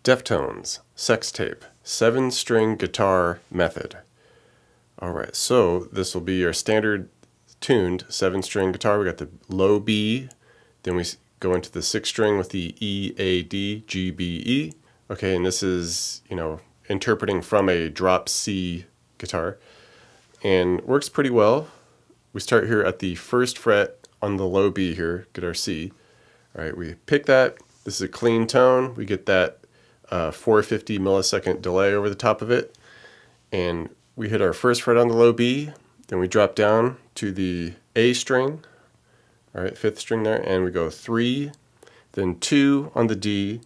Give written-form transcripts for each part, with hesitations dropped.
Deftones, Sextape, 7-string guitar method. Alright, so this will be your standard tuned 7-string guitar. We got the low B, then we go into the 6th string with the E, A, D, G, B, E. Okay, and this is, interpreting from a drop C guitar. And works pretty well. We start here at the 1st fret on the low B here, get our C. Alright, we pick that. This is a clean tone. We get that 450 millisecond delay over the top of it. And we hit our 1st fret on the low B. Then we drop down to the A string. Alright, 5th string there. And we go 3, then 2 on the D.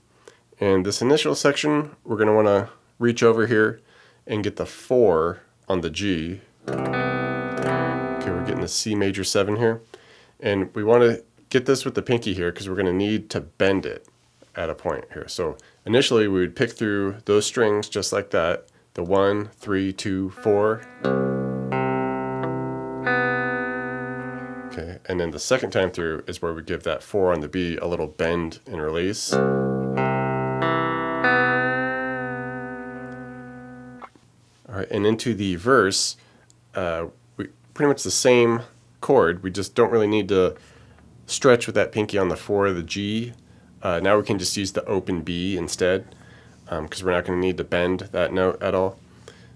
And this initial section, we're going to want to reach over here and get the 4 on the G. Okay, we're getting the C major 7 here. And we want to get this with the pinky here because we're going to need to bend it at a point here. So initially we would pick through those strings just like that. The 1, 3, 2, 4. Okay, and then the second time through is where we give that 4 on the B a little bend and release. Alright, and into the verse, we pretty much the same chord. We just don't really need to stretch with that pinky on the 4 or the G. Now we can just use the open B instead, because we're not going to need to bend that note at all.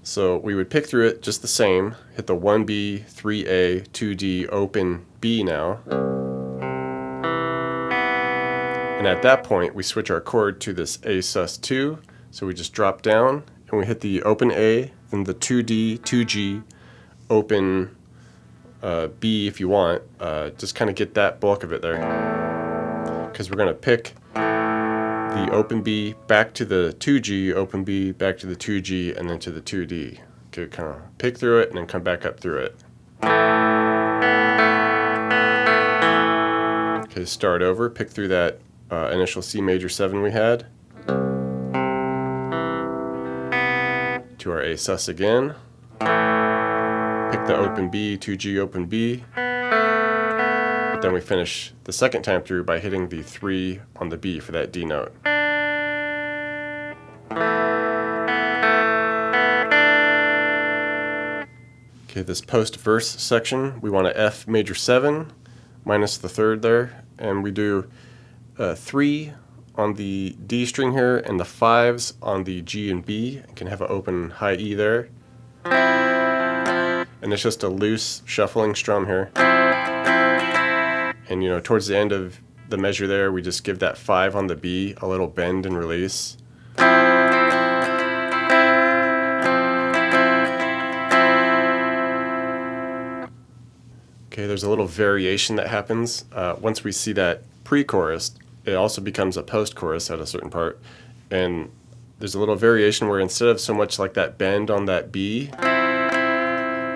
So we would pick through it just the same, hit the 1B, 3A, 2D, open B now. And at that point we switch our chord to this A sus2, so we just drop down and we hit the open A, then the 2D, 2G, open B if you want, just kind of get that bulk of it there. Because we're going to pick the open B back to the 2G, open B back to the 2G, and then to the 2D. Okay, kind of pick through it and then come back up through it. Okay, start over, pick through that initial C major 7 we had. To our A sus again. Pick the open B, 2G, open B. But then we finish the second time through by hitting the 3 on the B for that D note. Okay, this post-verse section, we want a F major 7 minus the 3rd there, and we do 3 on the D string here and the 5s on the G and B. You can have an open high E there. And it's just a loose shuffling strum here. And towards the end of the measure there, we just give that 5 on the B a little bend and release. Okay, there's a little variation that happens. Once we see that pre-chorus, it also becomes a post-chorus at a certain part. And there's a little variation where instead of so much like that bend on that B,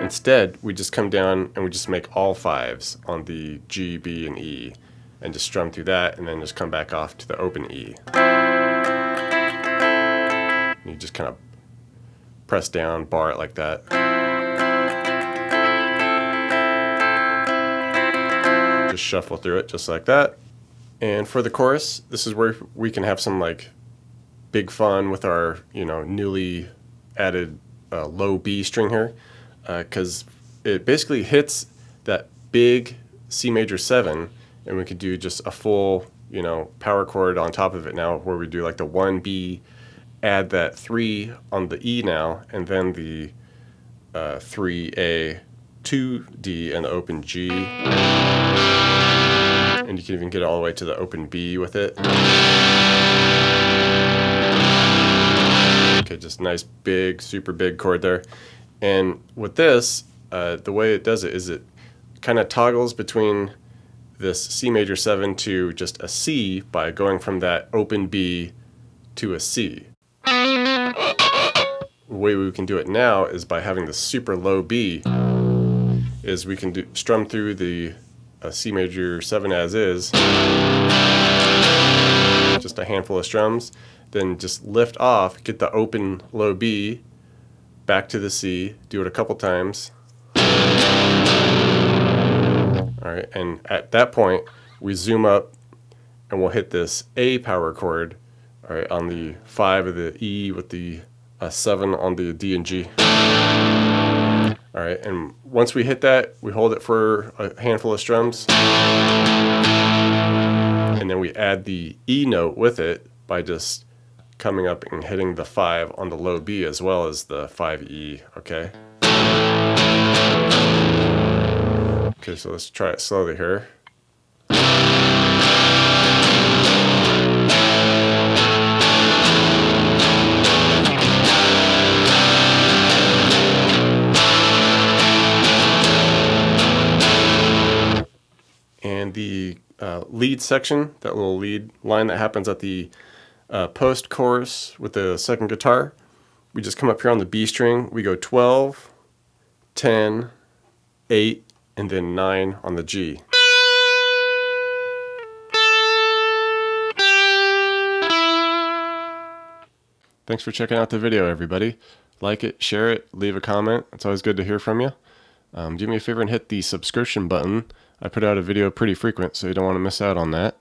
instead, we just come down and we just make all 5s on the G, B, and E, and just strum through that, and then just come back off to the open E. And you just kind of press down, bar it like that. Just shuffle through it just like that. And for the chorus, this is where we can have some big fun with our newly added low B string here. Because it basically hits that big C major 7, and we could do just a full, power chord on top of it now, where we do the 1B, add that 3 on the E now, and then the 3A, 2D, and the open G. And you can even get all the way to the open B with it. Okay, just nice big, super big chord there. And with this, the way it does it is it kind of toggles between this C major 7 to just a C by going from that open B to a C. The way we can do it now is by having the super low B, is we can strum through the C major 7 as is, just a handful of strums, then just lift off, get the open low B, back to the C, do it a couple times. Alright, and at that point we zoom up and we'll hit this A power chord All right, on the 5 of the E with the 7 on the D and G. All right, and once we hit that, we hold it for a handful of strums. And then we add the E note with it by just coming up and hitting the 5 on the low B as well as the 5E, okay? Okay, so let's try it slowly here. And the lead section, that little lead line that happens at the post chorus with the second guitar, we just come up here on the B string, we go 12, 10, 8, and then 9 on the G. Thanks for checking out the video, everybody. Like it, share it, leave a comment. It's always good to hear from you. Do me a favor and hit the subscription button. I put out a video pretty frequent, so you don't want to miss out on that.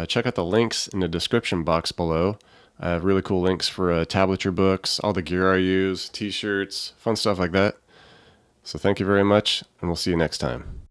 Check out the links in the description box below. I have really cool links for tablature books, all the gear I use, t-shirts, fun stuff like that. So thank you very much, and we'll see you next time.